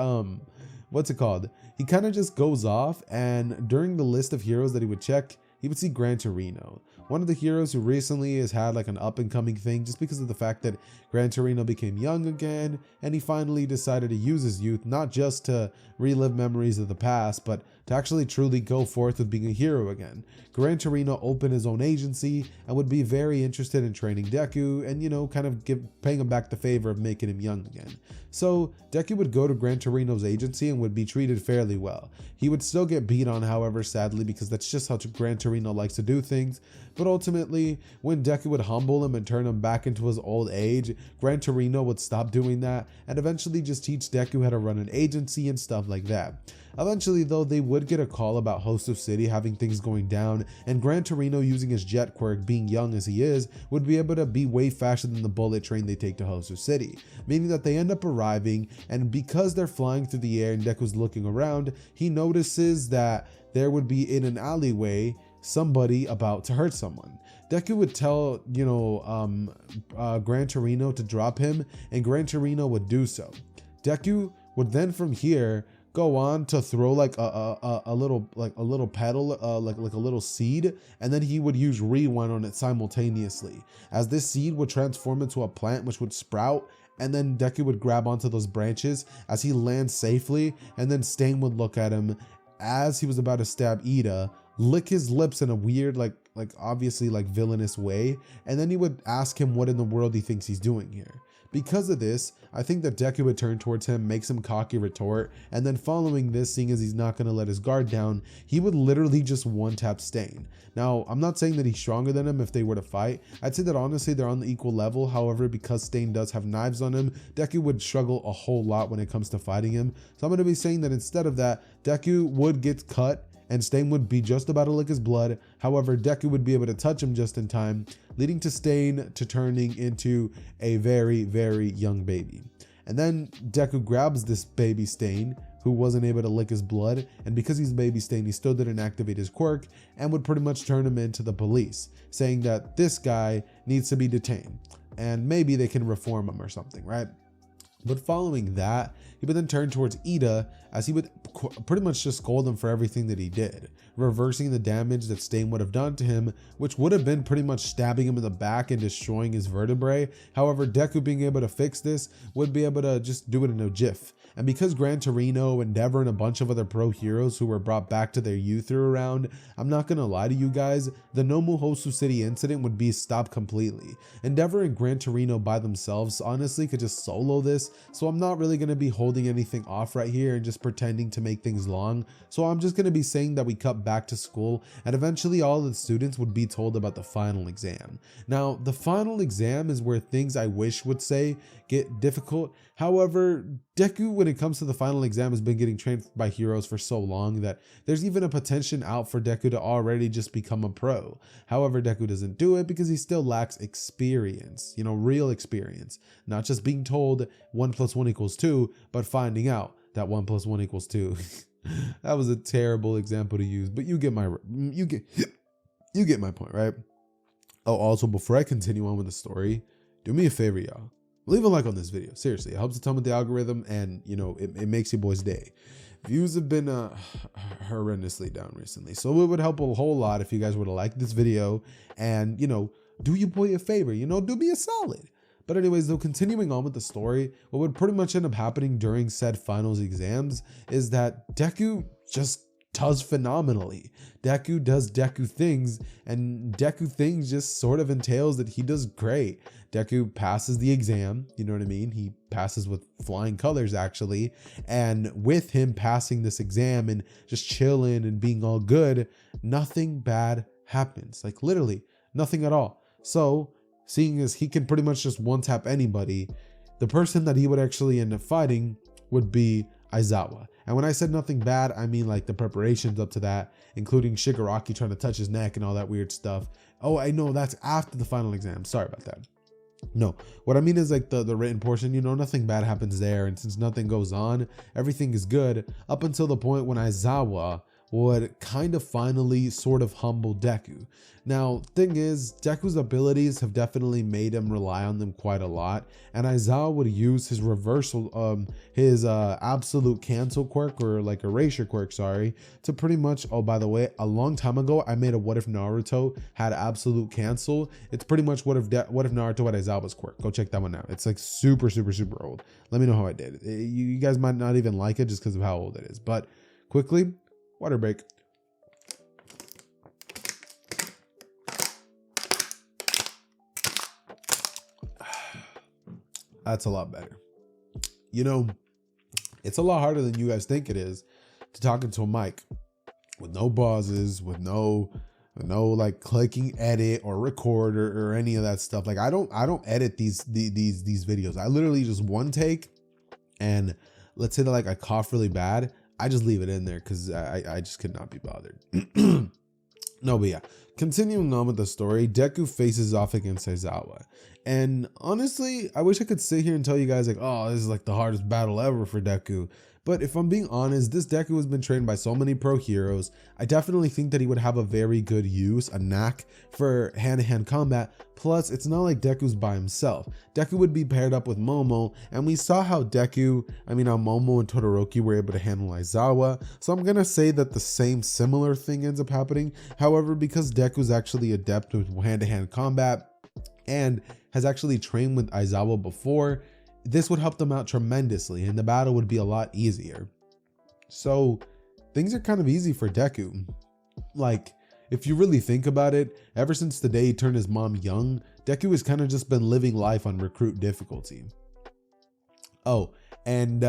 Speaker 1: what's it called? He kind of just goes off, and during the list of heroes that he would check, he would see Gran Torino, one of the heroes who recently has had like an up and coming thing just because of the fact that Gran Torino became young again, and he finally decided to use his youth not just to relive memories of the past, but to actually truly go forth with being a hero again. Gran Torino opened his own agency and would be very interested in training Deku and, you know, kind of paying him back the favor of making him young again. So Deku would go to Gran Torino's agency and would be treated fairly well. He would still get beat on, however, sadly, because that's just how Gran Torino likes to do things. But ultimately, when Deku would humble him and turn him back into his old age, Gran Torino would stop doing that and eventually just teach Deku how to run an agency and stuff like that. Eventually though, they would get a call about Hosu City having things going down, and Gran Torino, using his jet quirk, being young as he is, would be able to be way faster than the bullet train they take to Hosu City, meaning that they end up arriving, and because they're flying through the air and Deku's looking around, he notices that there would be in an alleyway somebody about to hurt someone. Deku would tell, you know, Gran Torino to drop him, and Gran Torino would do so. Deku would then from here go on to throw like a little petal, like a little seed, and then he would use rewind on it simultaneously, as this seed would transform into a plant which would sprout, and then Deku would grab onto those branches as he lands safely, and then Stain would look at him as he was about to stab Ida, lick his lips in a weird, like obviously like villainous way, and then he would ask him what in the world he thinks he's doing here. Because of this, I think that Deku would turn towards him, make some cocky retort, and then following this, seeing as he's not going to let his guard down, he would literally just one-tap Stain. Now, I'm not saying that he's stronger than him if they were to fight. I'd say that honestly they're on the equal level. However, because Stain does have knives on him, Deku would struggle a whole lot when it comes to fighting him. So I'm going to be saying that instead of that, Deku would get cut, and Stain would be just about to lick his blood. However, Deku would be able to touch him just in time, leading to Stain to turning into a very, very young baby. And then Deku grabs this baby Stain, who wasn't able to lick his blood, and because he's baby Stain, he still didn't activate his quirk, and would pretty much turn him into the police, saying that this guy needs to be detained, and maybe they can reform him or something, right? But following that, he would then turn towards Ida, as he would pretty much just scold him for everything that he did, reversing the damage that Stain would have done to him, which would have been pretty much stabbing him in the back and destroying his vertebrae. However, Deku, being able to fix this, would be able to just do it in a jiff. And because Gran Torino, Endeavor, and a bunch of other pro heroes who were brought back to their youth are around, I'm not gonna lie to you guys, the Nomu Hosu City incident would be stopped completely. Endeavor and Gran Torino by themselves honestly could just solo this, so I'm not really gonna be holding anything off right here and just pretending to make things long. So I'm just gonna be saying that we cut back to school, and eventually all of the students would be told about the final exam. Now, the final exam is where things I wish would say get difficult. However, Deku, when it comes to the final exam, has been getting trained by heroes for so long that there's even a potential out for Deku to already just become a pro. However, Deku doesn't do it because he still lacks experience, you know, real experience, not just being told 1 + 1 = 2, but finding out that 1 + 1 = 2. That was a terrible example to use, but you get my point, right? Oh, also, before I continue on with the story, do me a favor, y'all. Leave a like on this video. Seriously, it helps a ton with the algorithm, and you know, it makes your boy's day. Views have been horrendously down recently, so it would help a whole lot if you guys were to like this video and, you know, do your boy a favor, you know, do me a solid. But anyways, though, continuing on with the story, what would pretty much end up happening during said finals exams is that Deku just does phenomenally. Deku does Deku things, and Deku things just sort of entails that he does great. Deku passes the exam, you know what I mean? He passes with flying colors, actually. And with him passing this exam and just chilling and being all good, nothing bad happens. Like literally nothing at all. So seeing as he can pretty much just one-tap anybody, the person that he would actually end up fighting would be Aizawa. And when I said nothing bad, I mean like the preparations up to that, including Shigaraki trying to touch his neck and all that weird stuff. Oh, I know, that's after the final exam. Sorry about that. No, what I mean is like the written portion, you know, nothing bad happens there. And since nothing goes on, everything is good up until the point when Aizawa would kind of finally sort of humble Deku. Now, thing is, Deku's abilities have definitely made him rely on them quite a lot, and Aizawa would use his reversal, his absolute cancel quirk, or like erasure quirk, sorry, to pretty much, oh, by the way, a long time ago, I made a what if Naruto had absolute cancel. It's pretty much what if Naruto had Aizawa's quirk. Go check that one out. It's like super, super, super old. Let me know how I did. You guys might not even like it just because of how old it is, but quickly, water break. That's a lot better. You know, it's a lot harder than you guys think it is to talk into a mic with no pauses, with no like clicking edit or record or any of that stuff. Like I don't edit these videos. I literally just one take, and let's say that like I cough really bad, I just leave it in there because I just could not be bothered. No, but yeah, continuing on with the story, Deku faces off against Aizawa. And honestly, I wish I could sit here and tell you guys like, oh, this is like the hardest battle ever for Deku. But if I'm being honest, this Deku has been trained by so many pro heroes. I definitely think that he would have a very good use, a knack for hand-to-hand combat. Plus, it's not like Deku's by himself. Deku would be paired up with Momo, and we saw how Momo and Todoroki were able to handle Aizawa. So I'm gonna say that the similar thing ends up happening. However, because Deku's actually adept with hand-to-hand combat and has actually trained with Aizawa before, this would help them out tremendously and the battle would be a lot easier. So things are kind of easy for Deku. Like, if you really think about it, ever since the day he turned his mom young, Deku has kind of just been living life on recruit difficulty. Oh, and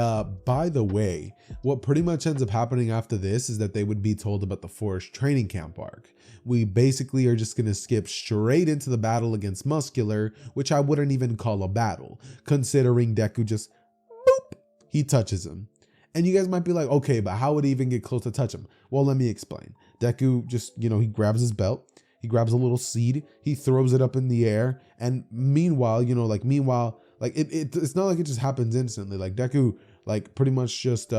Speaker 1: by the way, what pretty much ends up happening after this is that they would be told about the Forest Training Camp arc. We basically are just going to skip straight into the battle against Muscular, which I wouldn't even call a battle, considering Deku just, boop, he touches him. And you guys might be like, okay, but how would he even get close to touch him? Well, let me explain. Deku just, he grabs his belt, he grabs a little seed, he throws it up in the air, and meanwhile, it's not like it just happens instantly. Like Deku, like pretty much just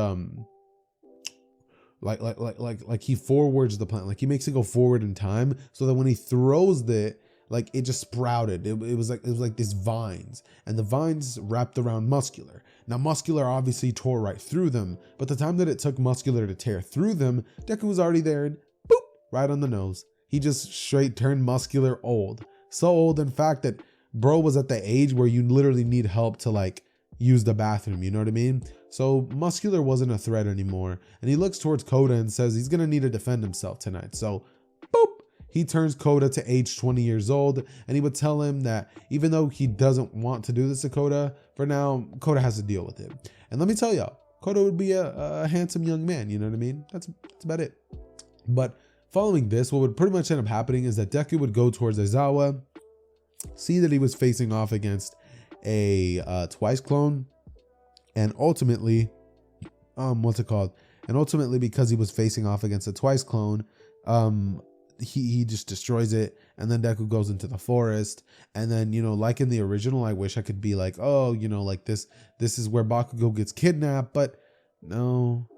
Speaker 1: like he forwards the plant, like he makes it go forward in time, so that when he throws it, like it just sprouted. It was like these vines, and the vines wrapped around Muscular. Now Muscular obviously tore right through them, but the time that it took Muscular to tear through them, Deku was already there, and boop, right on the nose. He just straight turned Muscular old. So old, in fact, that bro was at the age where you literally need help to like use the bathroom, you know what I mean? So Muscular wasn't a threat anymore, and he looks towards Koda and says he's gonna need to defend himself tonight. So boop, he turns Koda to age 20 years old, and he would tell him that even though he doesn't want to do this to Koda, for now, Koda has to deal with it. And let me tell y'all, Koda would be a handsome young man, you know what I mean? That's about it. But following this, what would pretty much end up happening is that Deku would go towards Aizawa, see that he was facing off against a Twice clone, and ultimately, And ultimately, because he was facing off against a Twice clone, he just destroys it, and then Deku goes into the forest, and then, like in the original, I wish I could be like, oh, like this is where Bakugo gets kidnapped, but no.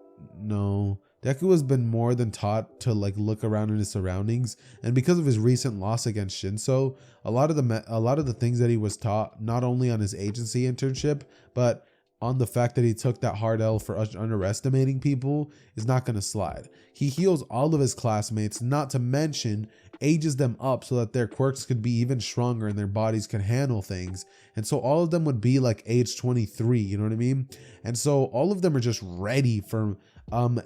Speaker 1: Deku has been more than taught to like look around in his surroundings, and because of his recent loss against Shinso, a lot of the things that he was taught, not only on his agency internship, but on the fact that he took that hard L for underestimating people, is not going to slide. He heals all of his classmates, not to mention ages them up so that their quirks could be even stronger and their bodies can handle things. And so all of them would be like age 23, you know what I mean? And so all of them are just ready for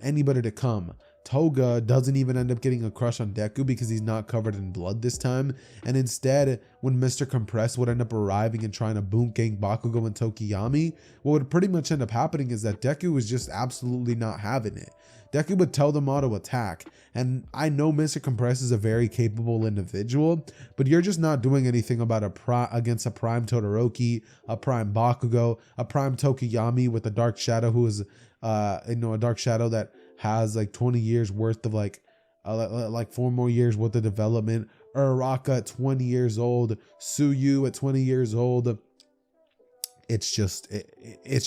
Speaker 1: anybody to come. Toga doesn't even end up getting a crush on Deku because he's not covered in blood this time, and instead, when Mr. Compress would end up arriving and trying to boom gang Bakugo and Tokiyami, what would pretty much end up happening is that Deku was just absolutely not having it. Deku would tell them all to attack, and I know Mr. Compress is a very capable individual, but you're just not doing anything about against a prime Todoroki, a prime Bakugo, a prime Tokiyami with a Dark Shadow who is a Dark Shadow that has like 20 years worth of like 4 more years worth of development. Uraraka at 20 years old, Suyu at 20 years old. it's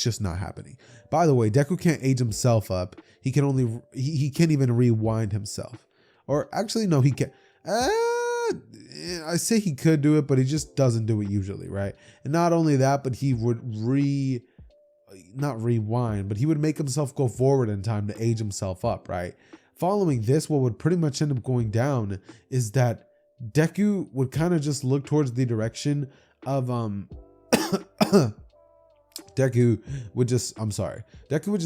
Speaker 1: just not happening. By the way, Deku can't age himself up. He can only he can't even rewind himself. Or actually, no, he can't. I say he could do it, but he just doesn't do it usually, right? And not only that, but he would not rewind, but he would make himself go forward in time to age himself up, right? Following this, what would pretty much end up going down is that Deku would kind of just look towards the direction of Deku would just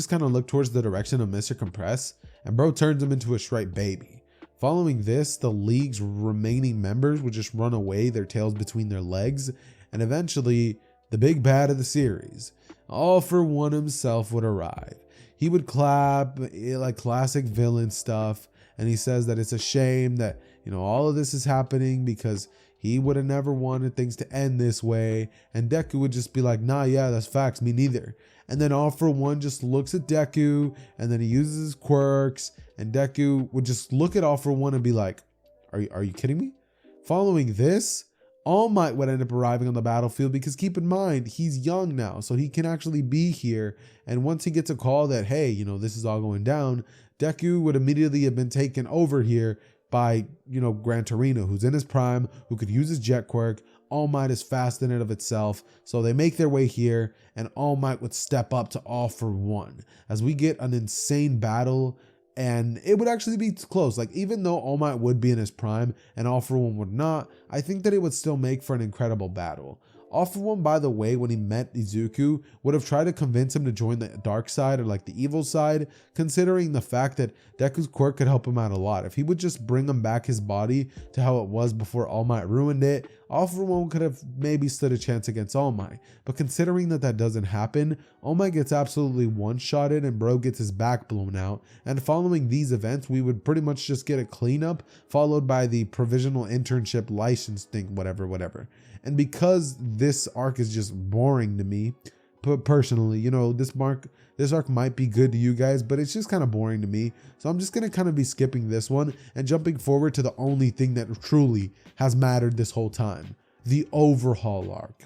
Speaker 1: kind of look towards the direction of Mr. Compress, and bro turns him into a straight baby. Following this, the league's remaining members would just run away, their tails between their legs, and eventually the big bad of the series, All For One himself, would arrive. He would clap like classic villain stuff, and he says that it's a shame that, you know, all of this is happening because he would have never wanted things to end this way. And Deku would just be like, nah, yeah, that's facts, me neither. And then All For One just looks at Deku, and then he uses his quirks, and Deku would just look at All For One and be like, are you kidding me? Following this, All Might would end up arriving on the battlefield, because keep in mind, he's young now, so he can actually be here. And once he gets a call that, hey, you know, this is all going down, Deku would immediately have been taken over here by, you know, Gran Torino, who's in his prime, who could use his jet quirk. All Might is fast in and of itself. So they make their way here, and All Might would step up to All For One as we get an insane battle. And it would actually be close. Like, even though All Might would be in his prime and All For One would not, I think that it would still make for an incredible battle. All For One, by the way, when he met Izuku, would have tried to convince him to join the dark side, or like the evil side, considering the fact that Deku's quirk could help him out a lot. If he would just bring him back his body to how it was before All Might ruined it, All For One could have maybe stood a chance against All Might. But considering that doesn't happen, All Might gets absolutely one-shotted and bro gets his back blown out. And following these events, we would pretty much just get a cleanup, followed by the provisional internship license thing, whatever. And because this arc is just boring to me, personally, you know, this arc might be good to you guys, but it's just kind of boring to me. So I'm just going to kind of be skipping this one and jumping forward to the only thing that truly has mattered this whole time, the Overhaul arc.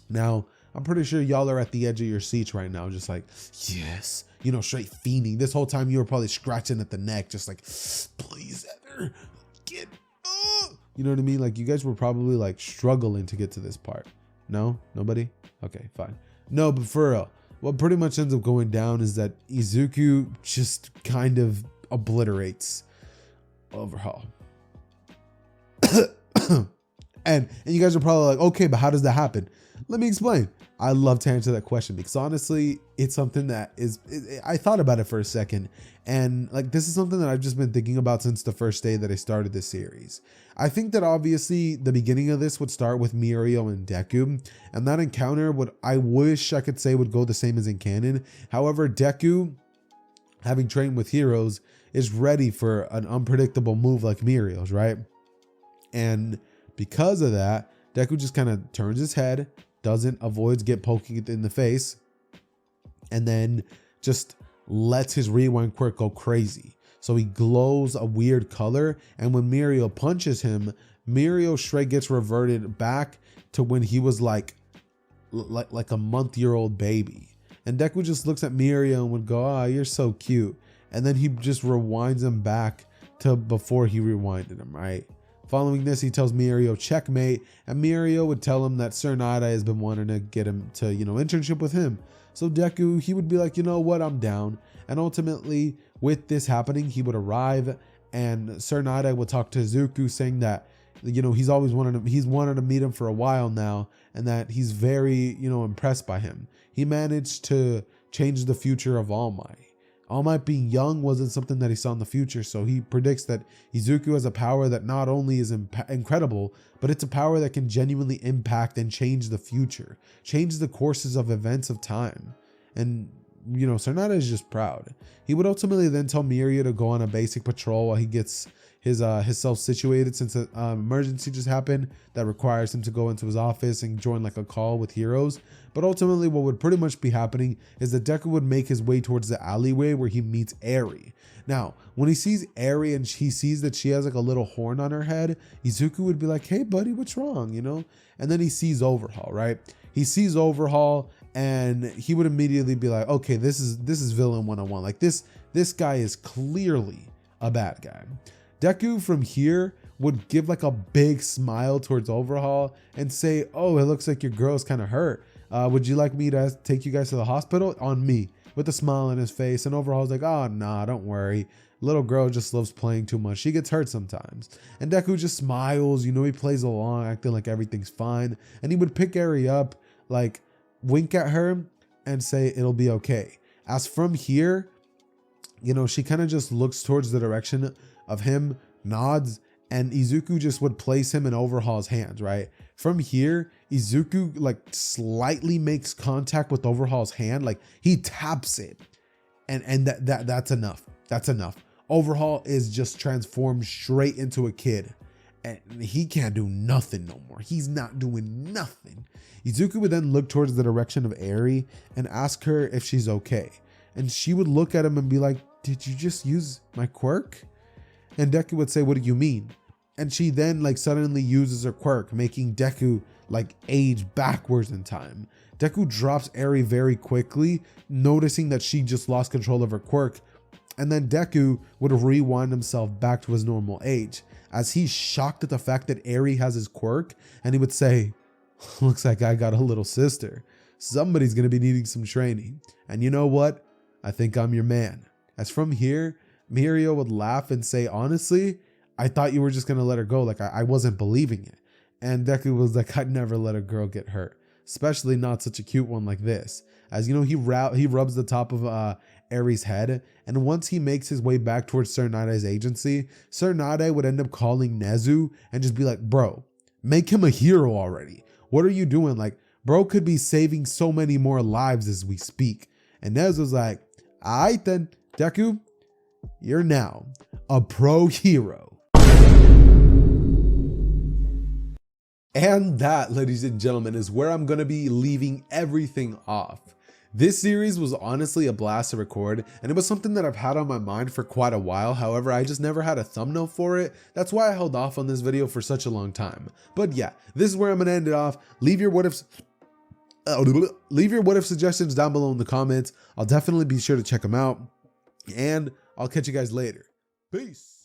Speaker 1: Now, I'm pretty sure y'all are at the edge of your seats right now, just like, yes, you know, straight fiending. This whole time you were probably scratching at the neck, just like, please, Xehther, get up. You know what I mean? Like, you guys were probably like struggling to get to this part. No? Nobody? Okay, fine. No, but for real, what pretty much ends up going down is that Izuku just kind of obliterates Overhaul. and you guys are probably like, okay, but how does that happen? Let me explain. I love to answer that question because honestly, it's something that I thought about it for a second, and like, this is something that I've just been thinking about since the first day that I started this series. I think that obviously the beginning of this would start with Mirio and Deku, and that encounter I wish I could say would go the same as in canon. However, Deku, having trained with heroes, is ready for an unpredictable move like Mirio's, right? And because of that, Deku just kind of turns his head, avoids get poking it in the face, and then just lets his rewind quirk go crazy. So he glows a weird color, and when Mirio punches him, Mirio straight gets reverted back to when he was like a month-old baby. And Deku just looks at Mirio and would go, "Ah, you're so cute." And then he just rewinds him back to before he rewinded him, right? Following this, he tells Mirio checkmate, and Mirio would tell him that Sir Nidai has been wanting to get him to, you know, internship with him. So Deku, he would be like, you know what, I'm down. And ultimately, with this happening, he would arrive, and Sir Nidai would talk to Izuku, saying that, you know, he's wanted to meet him for a while now, and that he's very, you know, impressed by him. He managed to change the future of All Might. All Might being young wasn't something that he saw in the future, so he predicts that Izuku has a power that not only is incredible, but it's a power that can genuinely impact and change the future, change the courses of events of time. And, you know, Sir Nidai is just proud. He would ultimately then tell Mirio to go on a basic patrol while he gets himself situated, since an emergency just happened that requires him to go into his office and join like a call with heroes. But ultimately, what would pretty much be happening is that Deku would make his way towards the alleyway where he meets Eri. Now, when he sees Eri and he sees that she has like a little horn on her head, Izuku would be like, "Hey buddy, what's wrong?" You know? And then he sees Overhaul, right? He sees Overhaul, and he would immediately be like, okay, this is villain 101. Like this guy is clearly a bad guy. Deku from here would give like a big smile towards Overhaul and say, oh, it looks like your girl's kind of hurt. Would you like me to take you guys to the hospital? On me, with a smile on his face. And Overhaul's like, oh, nah, don't worry. Little girl just loves playing too much. She gets hurt sometimes. And Deku just smiles, you know, he plays along, acting like everything's fine. And he would pick Eri up, like wink at her and say, it'll be okay. As from here, you know, she kind of just looks towards the direction of him, nods, and Izuku just would place him in Overhaul's hands, right? From here, Izuku like slightly makes contact with Overhaul's hand, like he taps it. And that's enough. That's enough. Overhaul is just transformed straight into a kid, and he can't do nothing no more. He's not doing nothing. Izuku would then look towards the direction of Eri and ask her if she's okay. And she would look at him and be like, did you just use my quirk? And Deku would say, what do you mean? And she then like suddenly uses her quirk, making Deku like age backwards in time. Deku drops Eri very quickly, noticing that she just lost control of her quirk. And then Deku would rewind himself back to his normal age, as he's shocked at the fact that Eri has his quirk, and he would say, looks like I got a little sister. Somebody's gonna be needing some training. And you know what? I think I'm your man. As from here, Mirio would laugh and say, honestly, I thought you were just gonna let her go. Like I wasn't believing it. And Deku was like, I'd never let a girl get hurt, especially not such a cute one like this. As you know, he rubs the top of Eri's head, and once he makes his way back towards Sir Nade's agency, Sir Nade would end up calling Nezu and just be like, bro, make him a hero already. What are you doing? Like, bro could be saving so many more lives as we speak. And Nezu's like, all right then, Deku, you're now a pro hero. And that, ladies and gentlemen, is where I'm going to be leaving everything off. This series was honestly a blast to record, and it was something that I've had on my mind for quite a while. However, I just never had a thumbnail for it. That's why I held off on this video for such a long time. But yeah, this is where I'm going to end it off. Leave your what if suggestions down below in the comments. I'll definitely be sure to check them out, and I'll catch you guys later. Peace.